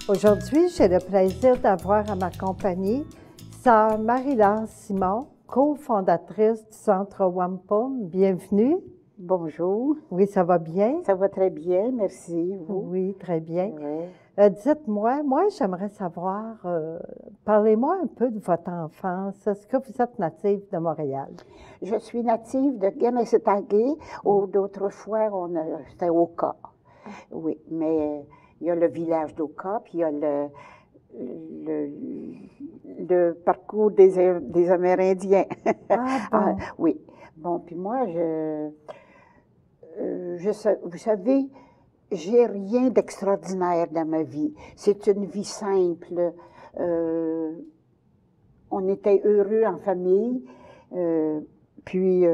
Aujourd'hui, j'ai le plaisir d'avoir à ma compagnie sœur Marie-Laure Simon, cofondatrice du Centre Wampum. Bienvenue. Bonjour. Oui, ça va bien? Ça va très bien, merci. Vous? Oui, très bien. Oui. Dites-moi, moi, j'aimerais savoir, parlez-moi un peu de votre enfance. Est-ce que vous êtes native de Montréal? Je suis native de Guémésétagué, ou d'autres fois, c'était Oka. Oui, mais il y a le village d'Oka, puis il y a le parcours des Amérindiens. Ah bon? Oui. Bon, puis moi, vous savez, j'ai rien d'extraordinaire dans ma vie. C'est une vie simple. On était heureux en famille. Puis,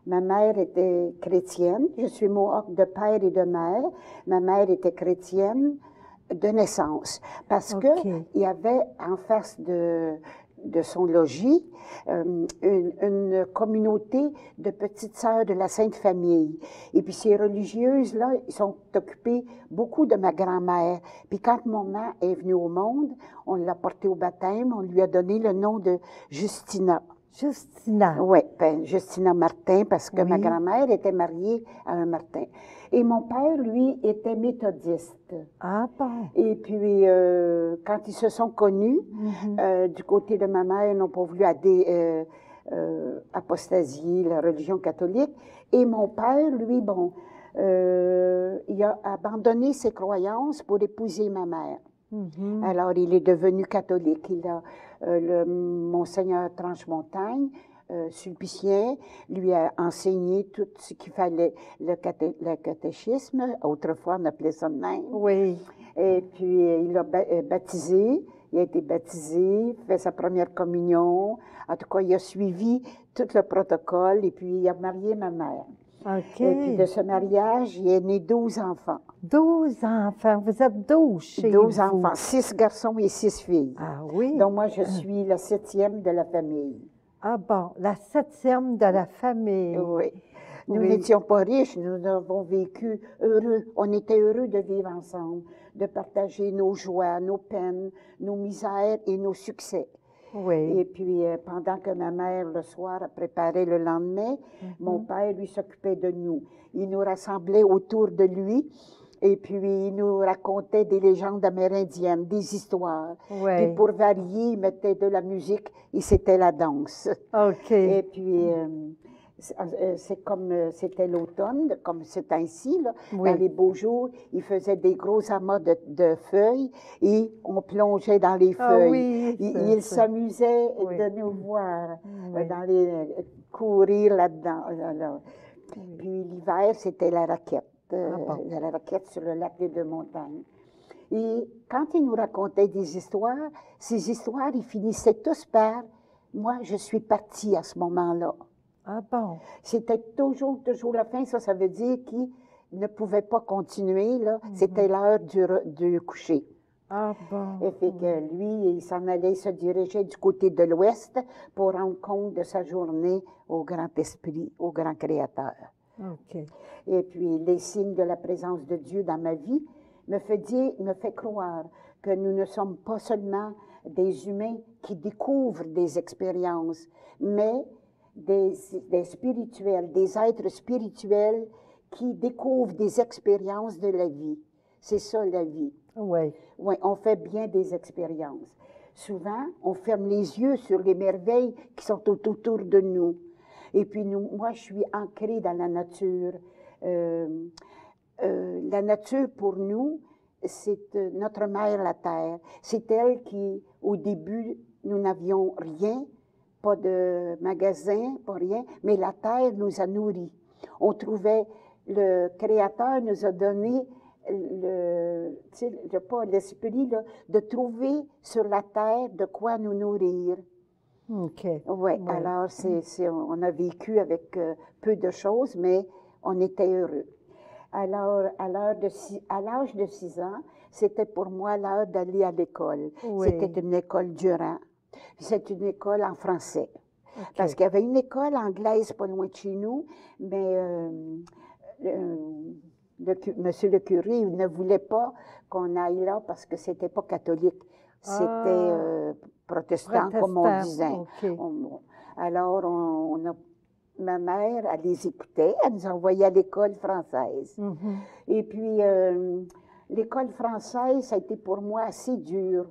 ma mère était chrétienne. Je suis mohawk de père et de mère. Ma mère était chrétienne de naissance. Parce qu'il y avait en face de son logis une communauté de petites sœurs de la Sainte Famille. Et puis ces religieuses-là, ils sont occupées beaucoup de ma grand-mère. Puis quand maman est venue au monde, on l'a portée au baptême, on lui a donné le nom de Justina. Justina. Oui, ben, Justina Martin, parce que ma grand-mère était mariée à un Martin. Et mon père, lui, était méthodiste. Ah bon? Et puis, quand ils se sont connus, du côté de ma mère, ils n'ont pas voulu apostasier la religion catholique. Et mon père, lui, bon, il a abandonné ses croyances pour épouser ma mère. Alors, il est devenu catholique. Il a le Monseigneur Tranche-Montagne, sulpicien, lui a enseigné tout ce qu'il fallait, le catéchisme. Autrefois, on appelait ça de même. Oui. Et puis, il a baptisé. Il a été baptisé, fait sa première communion. En tout cas, il a suivi tout le protocole et puis il a marié ma mère. OK. Et puis, de ce mariage, il est né 12 enfants. 12 enfants. Vous êtes 12 chez 12 vous. enfants, 6 garçons et 6 filles. Ah oui? Donc, moi, je suis la 7e de la famille. Ah bon, la 7e de la famille. Oui. Nous n'étions pas riches, nous avons vécu heureux. On était heureux de vivre ensemble, de partager nos joies, nos peines, nos misères et nos succès. Oui. Et puis, pendant que ma mère, le soir, préparait le lendemain, mon père, lui, s'occupait de nous. Il nous rassemblait autour de lui. Et puis, il nous racontait des légendes amérindiennes, des histoires. Oui. Puis, pour varier, il mettait de la musique et c'était la danse. OK. Et puis, c'est comme c'était l'automne, comme c'est ainsi, là, dans les beaux jours, il faisait des gros amas de feuilles et on plongeait dans les feuilles. Oui, il s'amusait de nous voir courir là-dedans. Là. Puis l'hiver, c'était la raquette. La raquette sur le lac des Deux-Montagnes. Et quand il nous racontait des histoires, ces histoires, ils finissaient tous par « Moi, je suis partie à ce moment-là. » Ah bon? C'était toujours la fin. Ça veut dire qu'il ne pouvait pas continuer, là. C'était l'heure du coucher. Ah bon? Et fait que lui, il s'en allait se diriger du côté de l'ouest pour rendre compte de sa journée au grand esprit, au grand créateur. OK. Et puis, les signes de la présence de Dieu dans ma vie me fait croire que nous ne sommes pas seulement des humains qui découvrent des expériences, mais des spirituels, des êtres spirituels qui découvrent des expériences de la vie. C'est ça, la vie. Oui. Oui, on fait bien des expériences. Souvent, on ferme les yeux sur les merveilles qui sont autour de nous. Et puis, moi, je suis ancrée dans la nature. La nature, pour nous, c'est notre mère, la terre. C'est elle qui, au début, nous n'avions rien, pas de magasin, pas rien, mais la terre nous a nourris. On trouvait, le Créateur nous a donné l'esprit de trouver sur la terre de quoi nous nourrir. OK. Oui, alors on a vécu avec peu de choses, mais on était heureux. Alors, à l'âge de 6 ans, c'était pour moi l'heure d'aller à l'école. Oui. C'était une école Durand. C'est une école en français. Okay. Parce qu'il y avait une école anglaise pas loin de chez nous, mais monsieur le curé, il ne voulait pas qu'on aille là parce que c'était pas catholique. C'était protestant, comme on disait. Okay. Alors, ma mère, elle les écoutait, elle nous envoyait à l'école française. Et puis, l'école française, ça a été pour moi assez dur.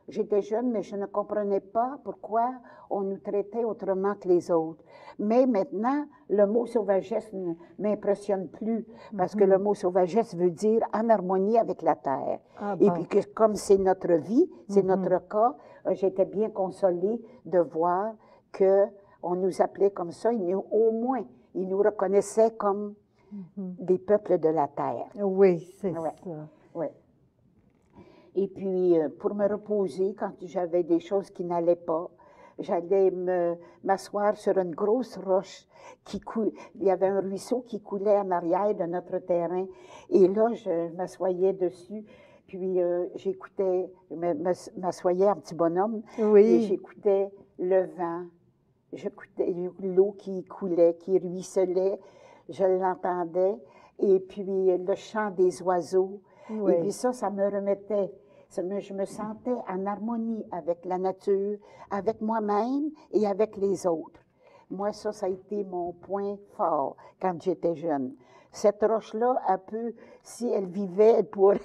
J'étais jeune, mais je ne comprenais pas pourquoi on nous traitait autrement que les autres. Mais maintenant, le mot sauvagesse ne m'impressionne plus, parce que le mot sauvagesse veut dire en harmonie avec la terre. Et puis, comme c'est notre vie, c'est notre cas, j'étais bien consolée de voir qu'on nous appelait comme ça. Au moins, ils nous reconnaissaient comme des peuples de la terre. Oui, c'est ça. Oui. Et puis, pour me reposer, quand j'avais des choses qui n'allaient pas, j'allais m'asseoir sur une grosse roche qui coule. Il y avait un ruisseau qui coulait en arrière de notre terrain. Et là, je m'assoyais dessus. Puis, j'écoutais, je m'assoyais en petit bonhomme. Oui. Et j'écoutais le vent. J'écoutais l'eau qui coulait, qui ruisselait. Je l'entendais. Et puis, le chant des oiseaux. Oui. Et puis ça me remettait. Je me sentais en harmonie avec la nature, avec moi-même et avec les autres. Moi, ça a été mon point fort quand j'étais jeune. Cette roche-là, si elle vivait, elle pourrait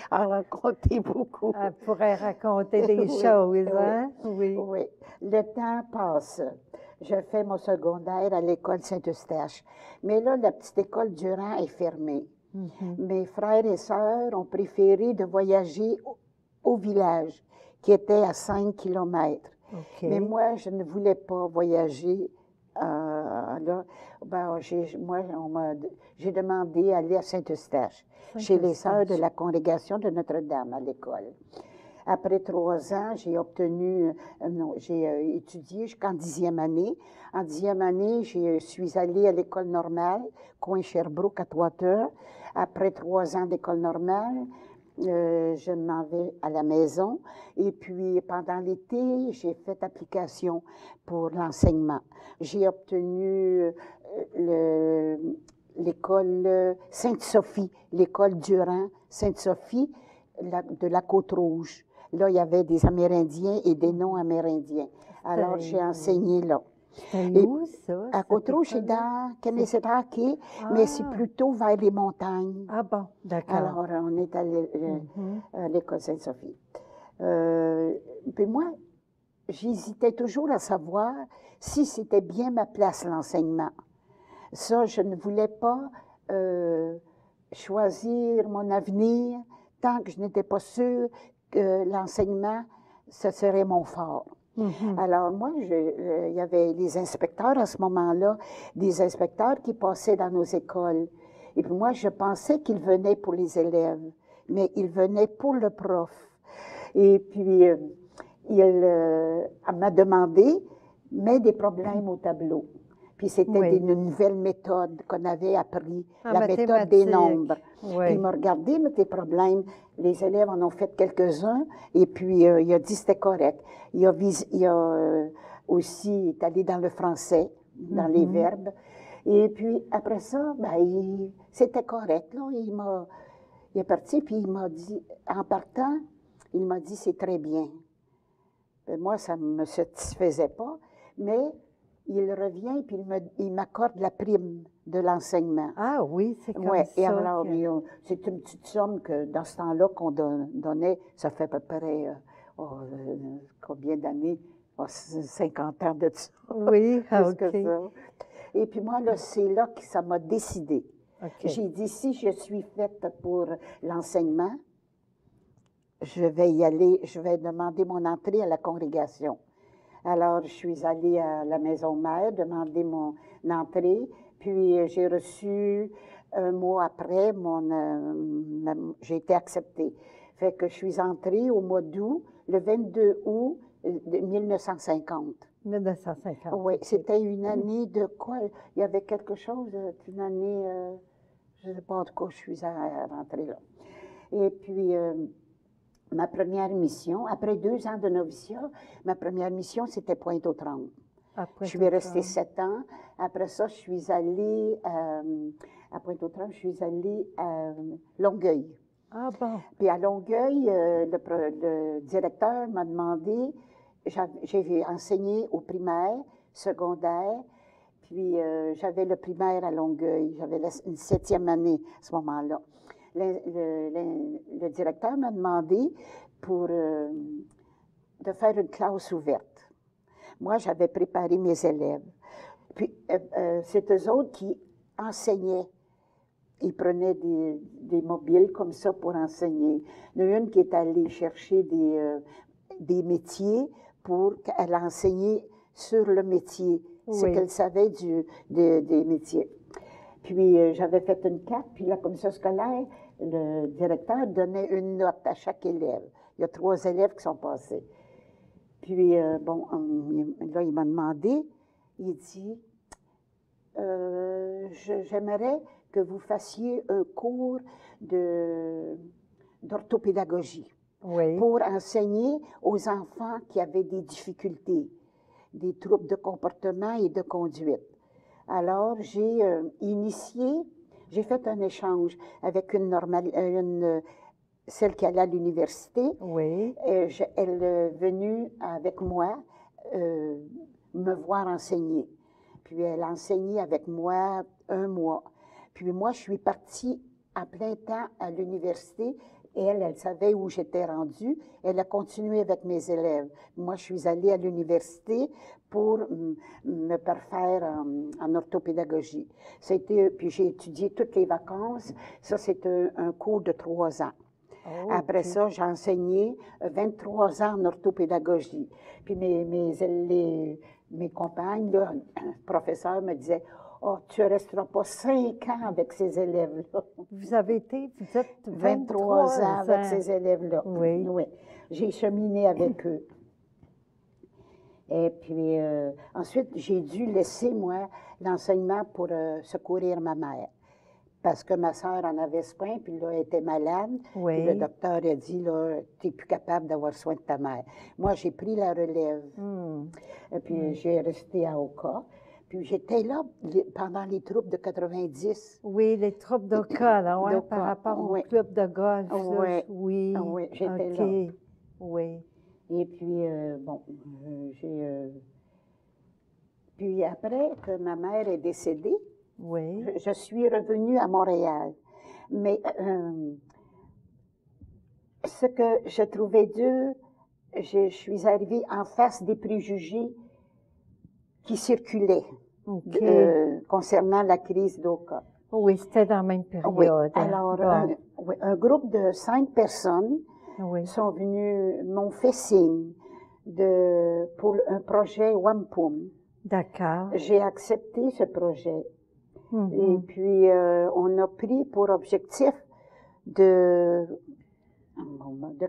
en raconter beaucoup. Elle pourrait raconter des choses, hein? Oui. Oui. Le temps passe. Je fais mon secondaire à l'école Saint-Eustache. Mais là, la petite école Durand est fermée. Mes frères et sœurs ont préféré de voyager au village, qui était à 5 kilomètres. Okay. Mais moi, je ne voulais pas voyager. Là, j'ai demandé à aller à Saint-Eustache, chez les sœurs de la congrégation de Notre-Dame à l'école. Après 3 ans, j'ai étudié jusqu'en 10e année. En 10e année, je suis allée à l'école normale, coin Sherbrooke à 3 heures. Après 3 ans d'école normale, je m'en vais à la maison. Et puis, pendant l'été, j'ai fait application pour l'enseignement. J'ai obtenu l'école Sainte-Sophie, l'école Durand Sainte-Sophie de la Côte-Rouge. Là, il y avait des Amérindiens et des non-Amérindiens. Alors, j'ai enseigné là. C'est où, ça? À Côte-Rouge, c'est dans Kanesatake, mais c'est plutôt vers les montagnes. Ah bon, d'accord. Alors, on est allé à l'école Sainte-Sophie. Puis moi, j'hésitais toujours à savoir si c'était bien ma place, l'enseignement. Ça, je ne voulais pas choisir mon avenir tant que je n'étais pas sûre que l'enseignement, ce serait mon fort. Alors moi, il y avait les inspecteurs à ce moment-là, des inspecteurs qui passaient dans nos écoles. Et puis moi, je pensais qu'ils venaient pour les élèves, mais ils venaient pour le prof. Et puis, il m'a demandé, mets des problèmes au tableau. Puis c'était une nouvelle méthode qu'on avait appris, la méthode des nombres. Oui. Puis il m'a regardé, mais tes problèmes, les élèves en ont fait quelques-uns, et puis il a dit c'était correct. Il a aussi il est allé dans le français, dans les verbes. Et puis après ça, c'était correct. Là. Il est parti, puis il m'a dit, en partant, il m'a dit c'est très bien. Et moi, ça ne me satisfaisait pas, mais il revient puis il m'accorde la prime de l'enseignement. Ah oui, c'est comme ça. Et alors, c'est une petite somme que dans ce temps-là qu'on donnait, ça fait à peu près combien d'années? 50 ans de ça. Oui, plus que ça. Et puis moi, là, c'est là que ça m'a décidé. Okay. J'ai dit, si je suis faite pour l'enseignement, je vais y aller, je vais demander mon entrée à la congrégation. Alors, je suis allée à la maison mère, demander mon entrée, puis j'ai reçu un mois après, j'ai été acceptée. Fait que je suis entrée au mois d'août, le 22 août 1950. 1950. Oui, c'était une année de quoi? Il y avait quelque chose, une année, je ne sais pas, en tout cas, je suis rentrée là. Et puis, ma première mission, après 2 ans de noviciat, ma première mission, c'était Pointe-aux-Trembles. Après Je suis restée Pointe-aux-Trembles. 7 ans. Après ça, je suis allée à Pointe-aux-Trembles, je suis allée à Longueuil. Ah bon, Puis à Longueuil, le directeur m'a demandé, j'ai enseigné au primaire, secondaire, puis j'avais le primaire à Longueuil, j'avais une 7e année à ce moment-là. Le directeur m'a demandé de faire une classe ouverte. Moi, j'avais préparé mes élèves. Puis c'est eux autres qui enseignaient. Ils prenaient des mobiles comme ça pour enseigner. Il y en a une qui est allée chercher des métiers pour qu'elle enseigne sur le métier, ce oui. qu'elle savait des métiers. Puis j'avais fait une carte, puis la commission scolaire, le directeur donnait une note à chaque élève. Il y a 3 élèves qui sont passés. Puis bon, là, il m'a demandé, il dit, j'aimerais que vous fassiez un cours d'orthopédagogie Oui. pour enseigner aux enfants qui avaient des difficultés, des troubles de comportement et de conduite. Alors, j'ai j'ai fait un échange avec celle qui allait à l'université. Oui. Elle est venue avec moi me voir enseigner. Puis elle a enseigné avec moi 1 mois. Puis moi, je suis partie à plein temps à l'université. Et elle savait où j'étais rendue. Elle a continué avec mes élèves. Moi, je suis allée à l'université pour me parfaire en orthopédagogie. Puis j'ai étudié toutes les vacances. Ça, c'est un cours de 3 ans. Oh, Après OK. ça, j'ai enseigné 23 ans en orthopédagogie. Puis mes compagnes, là, le professeur me disait, « Oh, tu ne resteras pas 5 ans avec ces élèves-là. » Vous êtes 23 ans avec ans. ces élèves-là. Oui. Oui. J'ai cheminé avec eux. Et puis, ensuite, j'ai dû laisser, moi, l'enseignement pour secourir ma mère. Parce que ma sœur en avait soin, puis là, elle était malade. Oui. Puis le docteur a dit, là, tu n'es plus capable d'avoir soin de ta mère. Moi, j'ai pris la relève. Et puis, j'ai resté à Oka. Puis, j'étais là pendant les troupes de 90. Oui, les troupes d'Oka, là, ouais, D'Oka, par rapport au oui. club de golf. Là, Oui. Oui. Oui, j'étais OK. là. Oui. Et puis, bon, puis après que ma mère est décédée, Oui. je suis revenue à Montréal. Mais ce que je trouvais dur, je suis arrivée en face des préjugés qui circulaient OK. concernant la crise d'Oka. Oui, c'était dans la même Oui. période. hein. Alors, Bon. un groupe de 5 personnes Oui. sont venus, m'ont fait signe pour un projet Wampum. D'accord. J'ai accepté ce projet. Mhm. Et puis, on a pris pour objectif de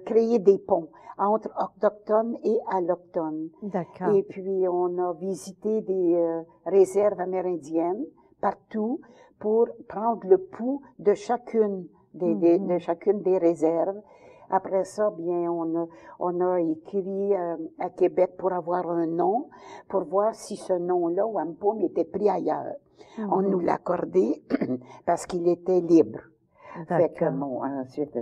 créer des ponts entre autochtones et allochtones. D'accord. Et puis, on a visité des réserves amérindiennes partout pour prendre le pouls de chacune de chacune des réserves. Après ça, bien, on a écrit à Québec pour avoir un nom, pour voir si ce nom-là, Wampum, était pris ailleurs. On nous l'a accordé parce qu'il était libre. Fait que, D'accord. bon, ensuite,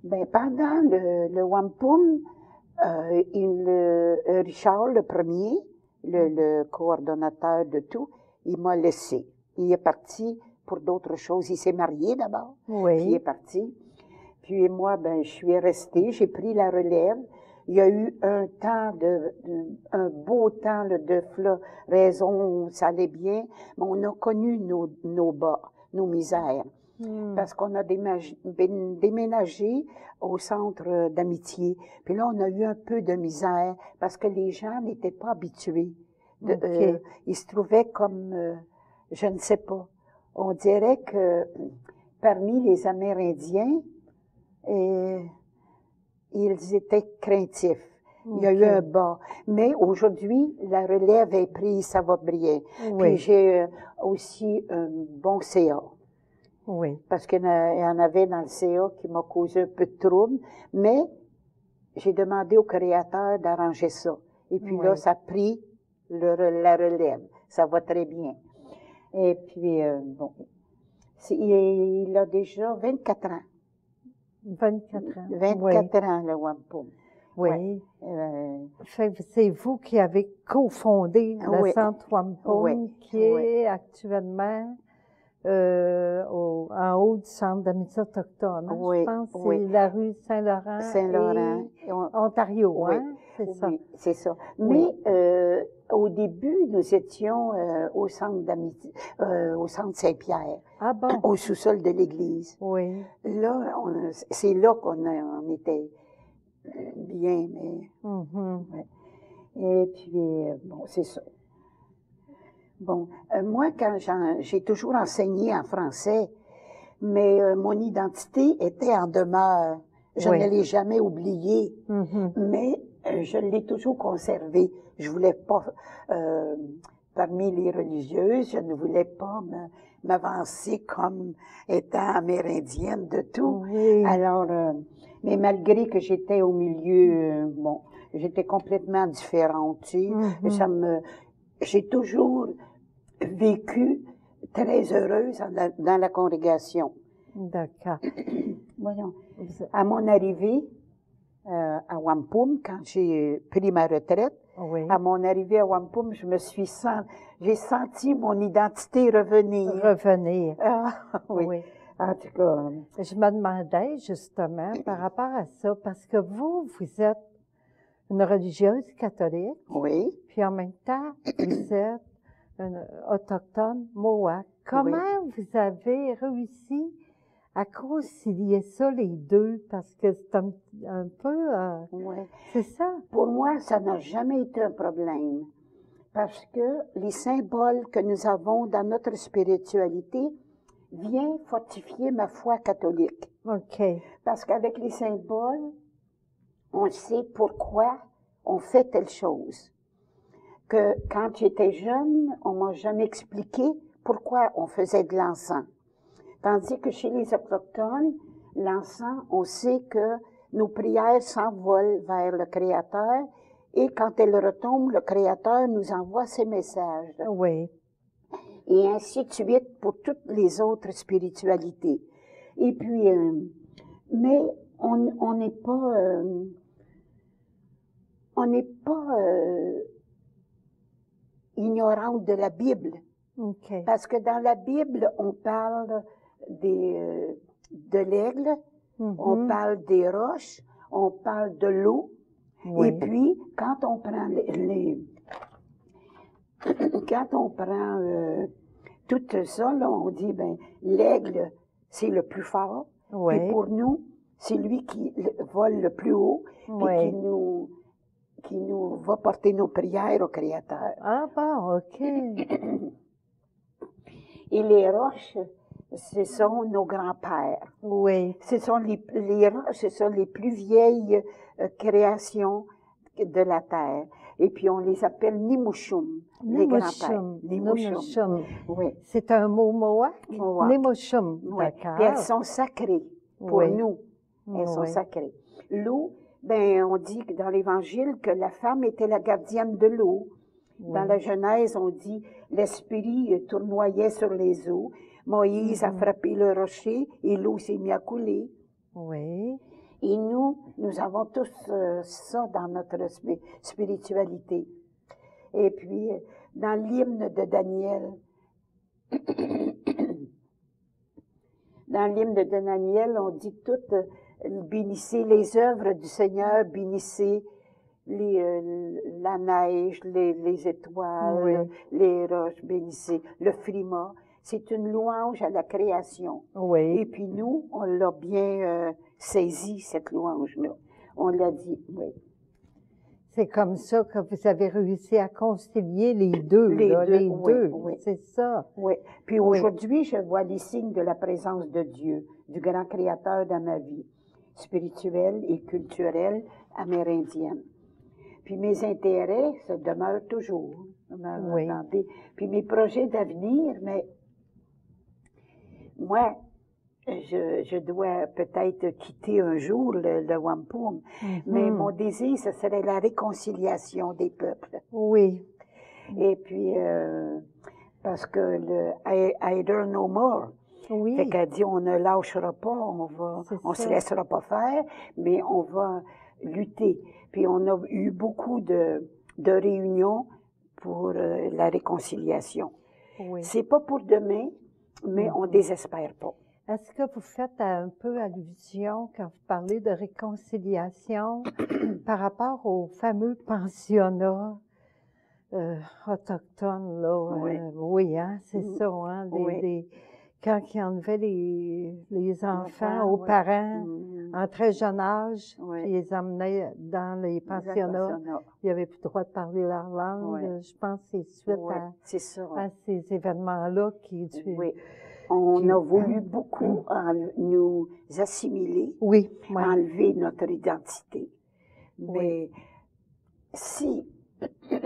ben, pendant le Wampum, Richard, le premier, le coordonnateur de tout, il m'a laissé. Il est parti pour d'autres choses. Il s'est marié d'abord, Oui. puis il est parti. Puis moi, ben, je suis restée, j'ai pris la relève. Il y a eu un temps un beau temps là, de floraison, ça allait bien, mais on a connu nos bas, nos misères. Parce qu'on a déménagé au centre d'amitié. Puis là, on a eu un peu de misère parce que les gens n'étaient pas habitués. Ils se trouvaient comme, je ne sais pas, on dirait que parmi les Amérindiens, ils étaient craintifs. Il y a eu un bas. Mais aujourd'hui, la relève est prise, ça va bien. Oui. Puis j'ai aussi un bon CA. Oui. Parce qu'il y en avait dans le CA qui m'a causé un peu de trouble, mais j'ai demandé au créateur d'arranger ça. Et puis là, ça a pris la relève. Ça va très bien. Et puis, bon, il a déjà 24 ans. 24 ans. 24 ans, le Wampum. Oui. Fait que c'est vous qui avez cofondé le Centre Wampum, qui est actuellement en haut du Centre d'amitié autochtone. Je pense que c'est la rue Saint-Laurent et Ontario, hein? C'est ça. Oui, c'est ça. Mais au début, nous étions au Centre d'amitié, au Centre Saint-Pierre. Ah bon? Au sous-sol de l'église. Oui. Là, c'est là qu'on était bien, mais... Et puis, bon, c'est ça. Bon, moi, quand j'ai toujours enseigné en français, mais mon identité était en demeure. Je ne l'ai jamais oubliée, mais je l'ai toujours conservée. Je voulais pas, parmi les religieuses, je ne voulais pas m'avancer comme étant amérindienne de tout. Oui. Alors, mais malgré que j'étais au milieu, bon, j'étais complètement différente, tu sais, j'ai toujours vécu très heureuse dans la congrégation. D'accord. Voyons. À mon arrivée à Wampum, quand j'ai pris ma retraite, à mon arrivée à Wampum, j'ai senti mon identité revenir. Revenir. Oui. En tout cas. Je me demandais justement par rapport à ça, parce que vous êtes une religieuse catholique. Oui. Puis en même temps, vous êtes une autochtone Mohawk. Comment vous avez réussi à concilier ça, les deux? Parce que c'est un peu... c'est ça. Pour moi, ça n'a jamais été un problème. Parce que les symboles que nous avons dans notre spiritualité viennent fortifier ma foi catholique. OK. Parce qu'avec les symboles, on sait pourquoi on fait telle chose. Que quand j'étais jeune, on m'a jamais expliqué pourquoi on faisait de l'encens. Tandis que chez les Autochtones, l'encens, on sait que nos prières s'envolent vers le Créateur et quand elles retombent, le Créateur nous envoie ses messages. Oui. Et ainsi de suite pour toutes les autres spiritualités. Et puis, mais on n'est pas ignorante de la Bible. Okay. Parce que dans la Bible, on parle de l'aigle, on parle des roches, on parle de l'eau. Oui. Et puis, quand on prend tout ça, là, on dit, ben, l'aigle, c'est le plus fort. Oui. Puis pour nous, c'est lui qui vole le plus haut, puis qui nous va porter nos prières au Créateur. Ah bon, OK. Et les roches, ce sont nos grands-pères. Oui. Ce sont les roches, ce sont les plus vieilles créations de la terre. Et puis on les appelle Nimushum, les grands-pères. Nimushum. Oui. C'est un mot Mohawk? Nimushum. Oui. D'accord. Puis elles sont sacrées pour nous. Elles sont sacrées. L'eau, ben on dit que dans l'Évangile que la femme était la gardienne de l'eau. Dans la Genèse, on dit l'esprit tournoyait sur les eaux. Moïse a frappé le rocher et l'eau s'est mise à couler. Oui. Et nous avons tous ça dans notre spiritualité. Et puis, dans l'hymne de Daniel, on dit bénissez les œuvres du Seigneur, bénissez la neige, les étoiles, les roches, bénissez le frima. C'est une louange à la création. Oui. Et puis nous, on l'a bien saisi, cette louange-là. On l'a dit, oui. C'est comme ça que vous avez réussi à concilier les deux. Les deux. Oui. C'est ça. Oui. Puis aujourd'hui, je vois les signes de la présence de Dieu, du grand Créateur dans ma vie, spirituelle et culturelle amérindienne. Puis mes intérêts se demeurent toujours. Puis mes projets d'avenir, mais moi, je dois peut-être quitter un jour le Wampum, mais mon désir, ce serait la réconciliation des peuples. Oui. Et puis, parce que le Either No More, Oui. fait qu'elle dit, on ne lâchera pas, on se laissera pas faire, mais on va lutter. Puis on a eu beaucoup de réunions pour la réconciliation. Oui. C'est pas pour demain, mais on désespère pas. Est-ce que vous faites un peu allusion quand vous parlez de réconciliation par rapport aux fameux pensionnats autochtones, là? Oui, hein, c'est ça, hein? Quand ils enlevaient les enfants aux parents en très jeune âge, puis ils les emmenaient dans les pensionnats, ils n'avaient plus le droit de parler leur langue. Je pense que c'est suite à ces événements-là qui... On a voulu beaucoup nous assimiler, enlever notre identité. Mais si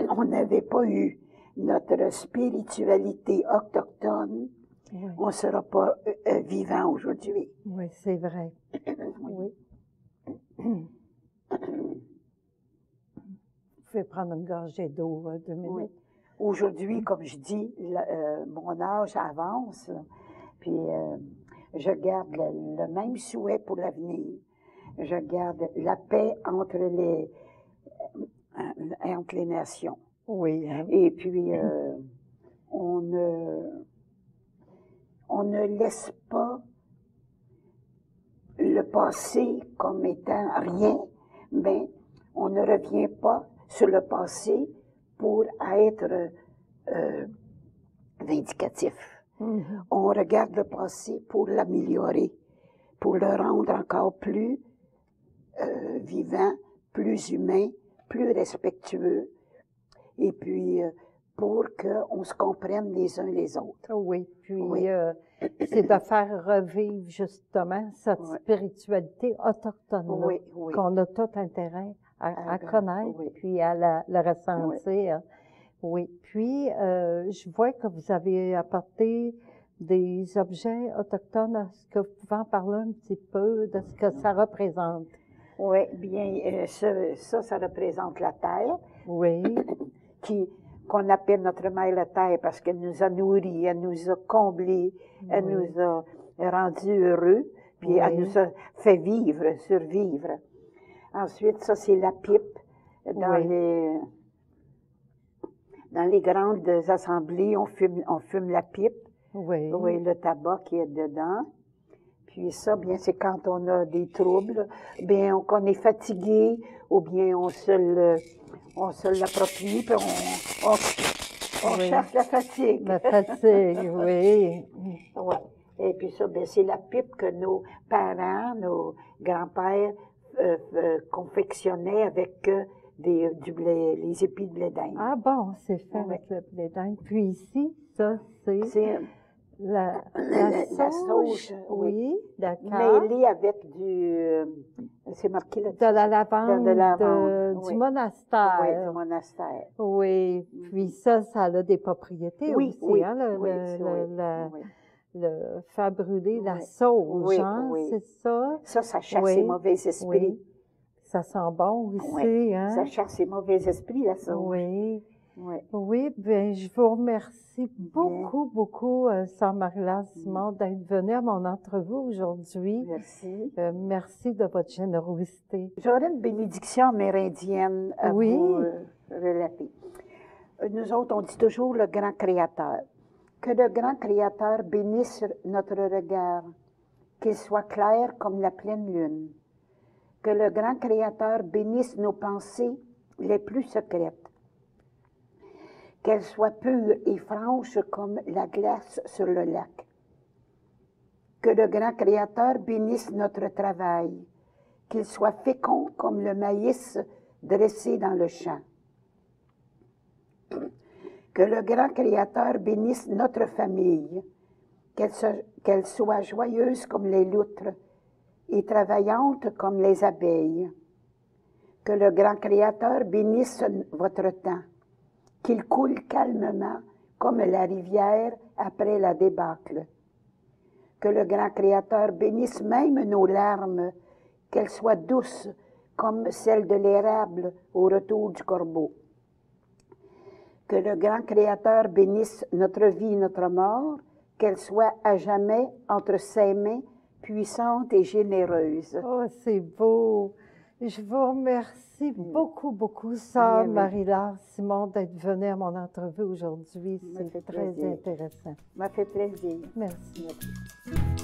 on n'avait pas eu notre spiritualité autochtone, on ne sera pas vivant aujourd'hui. Oui, c'est vrai. Oui. Vous pouvez prendre une gorgée d'eau, 2 minutes. Oui. Aujourd'hui, comme je dis, mon âge avance, puis je garde le même souhait pour l'avenir. Je garde la paix entre les nations. Oui. Hein. Et puis, on ne laisse pas le passé comme étant rien, mais on ne revient pas sur le passé pour être vindicatif. On regarde le passé pour l'améliorer, pour le rendre encore plus vivant, plus humain, plus respectueux, et puis pour qu'on se comprenne les uns les autres. Oui, puis c'est de faire revivre justement cette spiritualité autochtone qu'on a tout intérêt à connaître, puis à le ressentir. Oui, puis je vois que vous avez apporté des objets autochtones. Est-ce que vous pouvez en parler un petit peu de ce que ça représente? Oui, bien, ça représente la terre. Oui. Qu'on appelle notre mère la terre parce qu'elle nous a nourris, elle nous a comblés, elle nous a rendus heureux, puis elle nous a fait vivre, survivre. Ensuite, ça, c'est la pipe. Dans les grandes assemblées, on fume la pipe. Oui. Oui, le tabac qui est dedans. Puis ça, bien, c'est quand on a des troubles, bien, qu'on est fatigué, ou bien on se l'approprie, puis on cherche la fatigue. La fatigue, oui. Ouais. Et puis ça, bien, c'est la pipe que nos parents, nos grands-pères confectionnaient avec les épis de blé d'Inde. Ah bon, c'est fait avec le blé d'Inde. Puis ici, ça, c'est la sauge, oui, d'accord. Mêlée avec c'est marqué là-dessus. De la lavande, du monastère. Oui, du monastère. Oui, puis ça a des propriétés aussi, hein, le faire brûler la sauge, hein, c'est ça? Ça chasse les mauvais esprits. Oui. Ça sent bon aussi, hein? Ça chasse les mauvais esprits, la sauge. Oui. Oui, bien, je vous remercie beaucoup, Sœur Marie-Laure Simon, d'être venue à mon entrevue aujourd'hui. Merci. Merci de votre générosité. J'aurais une bénédiction amérindienne à vous relater. Nous autres, on dit toujours le grand Créateur. Que le grand Créateur bénisse notre regard, qu'il soit clair comme la pleine lune. Que le grand Créateur bénisse nos pensées les plus secrètes. Qu'elles soient pures et franches comme la glace sur le lac. Que le grand Créateur bénisse notre travail, qu'il soit fécond comme le maïs dressé dans le champ. Que le grand Créateur bénisse notre famille, qu'elle soit joyeuse comme les loutres et travaillante comme les abeilles. Que le grand Créateur bénisse votre temps, qu'il coule calmement comme la rivière après la débâcle. Que le grand Créateur bénisse même nos larmes, qu'elles soient douces comme celles de l'érable au retour du corbeau. Que le grand Créateur bénisse notre vie et notre mort, qu'elle soit à jamais entre ses mains puissantes et généreuses. Oh, c'est beau. Je vous remercie beaucoup, beaucoup, sœur Marie-Laure Simon, d'être venue à mon entrevue aujourd'hui. C'est très intéressant. Ça m'a fait plaisir. Merci. Merci.